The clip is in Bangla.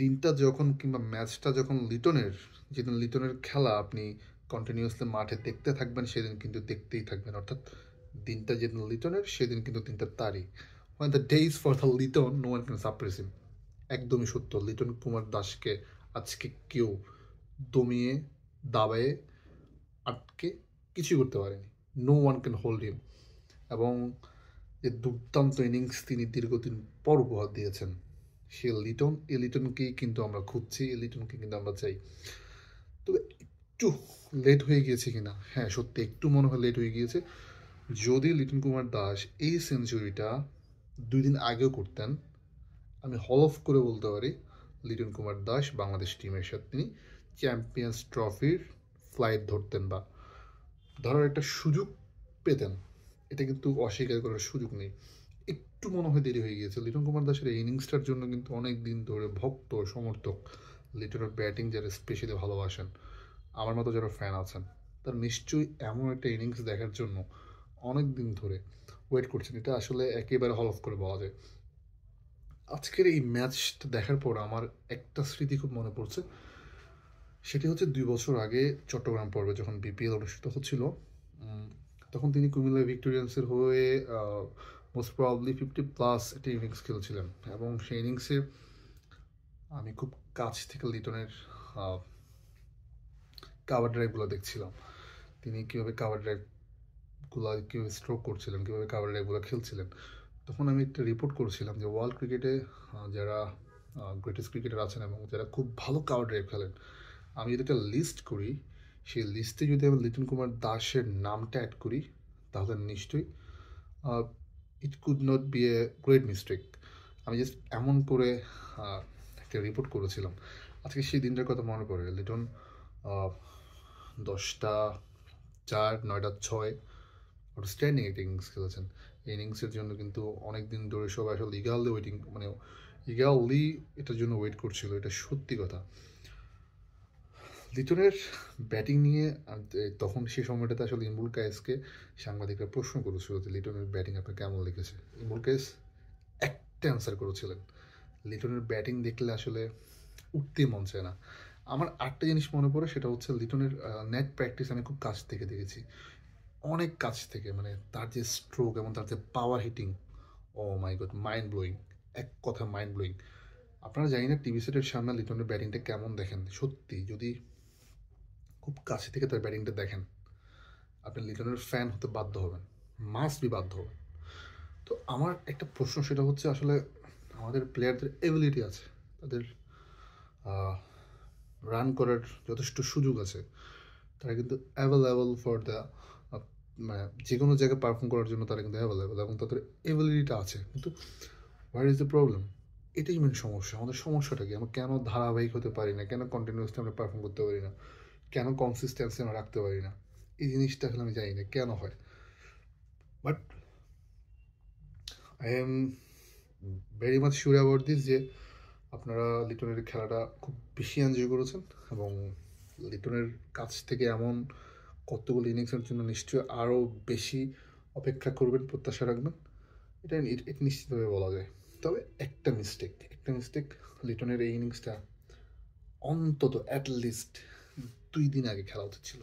দিনটা যখন কিংবা ম্যাচটা যখন লিটনের, যেদিন লিটনের খেলা আপনি কন্টিনিউয়াসলি মাঠে দেখতে থাকবেন সেদিন কিন্তু দেখতেই থাকবেন। অর্থাৎ দিনটা যেদিন লিটনের সেদিন কিন্তু দিনটা তারই। When the days for the Liton no one can suppress him. একদমই সত্য। লিটন কুমার দাসকে আজকে কেউ দমিয়ে দাবায়ে আটকে কিছুই করতে পারেনি। নো ওয়ান ক্যান হোল্ড হিম। এবং যে দুর্দান্ত ইনিংস তিনি দীর্ঘদিন পর উপহার দিয়েছেন, সে লিটন, এই লিটনকেই কিন্তু আমরা খুঁজছি, এই লিটনকে কিন্তু আমরা চাই। তবে একটু লেট হয়ে গিয়েছে কিনা, হ্যাঁ সত্যি একটু মনে হয় লেট হয়ে গিয়েছে। যদি লিটন কুমার দাস এই সেঞ্চুরিটা 2 দিন আগেও করতেন, আমি হলফ করে বলতে পারি লিটন কুমার দাস বাংলাদেশ টিমের সাথে তিনি চ্যাম্পিয়ন্স ট্রফির ফ্লাইট ধরতেন বা ধরার একটা সুযোগ পেতেন। এটা কিন্তু অস্বীকার করার সুযোগ নেই। একটু মনে হয় দেরি হয়ে গিয়েছে। লিটন কুমার দাসের এই ইনিংসটার জন্য কিন্তু অনেক দিন ধরে ভক্ত সমর্থক লিটনের ব্যাটিং যারা স্পেশালি ভালোবাসেন, আমার মতো যারা ফ্যান আছেন, তার নিশ্চয়ই এমন একটা ইনিংস দেখার জন্য অনেক দিন ধরে ওয়েট করছেন। এটা আসলে একেবারে হলফ করে বলা যায়। আজকের এই ম্যাচটা দেখার পর আমার একটা স্মৃতি খুব মনে পড়ছে। সেটি হচ্ছে 2 বছর আগে চট্টগ্রাম পর্বে যখন বিপিএল অনুষ্ঠিত হচ্ছিল, তখন তিনি কুমিল্লা ভিক্টোরিয়ান্সের হয়ে মোস্ট প্রবাবলি 50+ একটা ইনিংস খেলছিলেন। এবং সেই ইনিংসে আমি খুব কাছ থেকে লিটনের কাভার ড্রাইভগুলো দেখছিলাম। তিনি কীভাবে কাভার ড্রাইভগুলো কীভাবে স্ট্রোক করছিলেন, কীভাবে কাভার ড্রাইভগুলো খেলছিলেন। তখন আমি একটা রিপোর্ট করেছিলাম যে ওয়ার্ল্ড ক্রিকেটে যারা গ্রেটেস্ট ক্রিকেটার আছেন এবং যারা খুব ভালো কাভার ড্রাইভ খেলেন, আমি যদি একটা লিস্ট করি, সেই লিস্টে যদি আমি লিটন কুমার দাসের নামটা অ্যাড করি, তাহলে নিশ্চয়ই it could not be a great mistake. আমি জাস্ট এমন করে একটা রিপোর্ট করেছিলাম। আজকে সেই দিনটার কথা মনে পড়ে। লিটন 10টা 4, 9টা 6 আউটস্ট্যান্ডিং একটা ইনিংস খেলেছেন। এই ইনিংসের জন্য কিন্তু অনেক দিন ধরে সবাই আসলে ইগালি ওয়েটিং, মানে ইগালি এটার জন্য ওয়েট করছিল, এটা সত্যি কথা। লিটনের ব্যাটিং নিয়ে তখন সেই সময়টাতে আসলে ইমরুল কায়েসকে সাংবাদিকরা প্রশ্ন করেছিল যে লিটনের ব্যাটিং আপনার কেমন লেগেছে। ইমরুল কায়েস একটা অ্যান্সার করেছিলেন, লিটনের ব্যাটিং দেখলে আসলে উঠতে মন চায় না। আমার আরেকটা জিনিস মনে পড়ে, সেটা হচ্ছে লিটনের নেট প্র্যাকটিস আমি খুব কাছ থেকে দেখেছি, অনেক কাছ থেকে। মানে তার যে স্ট্রোক এবং তার যে পাওয়ার হিটিং, ও মাই গড, মাইন্ড ব্লোয়িং, এক কথা মাইন্ড ব্লোয়িং। আপনারা জানি না টিভি সেটের সামনে লিটনের ব্যাটিংটা কেমন দেখেন, সত্যি যদি খুব কাছে থেকে তার ব্যাটিংটা দেখেন, আপনি লিটনের ফ্যান হতে বাধ্য হবেন, মাস্ট বি বাধ্য হবেন। তো আমার একটা প্রশ্ন, সেটা হচ্ছে আসলে আমাদের প্লেয়ারদের এবিলিটি আছে, তাদের রান করার যথেষ্ট সুযোগ আছে, তারা কিন্তু অ্যাভেলেবল ফর দ্য, মানে যে কোনো জায়গায় পারফর্ম করার জন্য তারা কিন্তু অ্যাভেলেবল এবং তাদের এবিলিটিটা আছে। কিন্তু হোয়ার ইজ দ্য প্রবলেম? এটাই মেন সমস্যা। আমাদের সমস্যাটা কি? আমরা কেন ধারাবাহিক হতে পারি না? কেন কন্টিনিউয়াসলি আমরা পারফর্ম করতে পারি না? কেন কনসিস্টেন্সি আমরা রাখতে পারি না? এই জিনিসটা আসলে আমি জানি না কেন হয়। But I am very much sure about this যে আপনারা লিটনের খেলাটা খুব বেশি এনজয় করেছেন এবং লিটনের কাছ থেকে এমন কতগুলো ইনিংসের জন্য নিশ্চয়ই আরও বেশি অপেক্ষা করবেন, প্রত্যাশা রাখবেন। এটা এটা নিশ্চিতভাবে বলা যায়। তবে একটা মিস্টেক, লিটনের এই ইনিংসটা অন্তত অ্যাটলিস্ট 2 দিন আগে খেলা উচিত ছিল।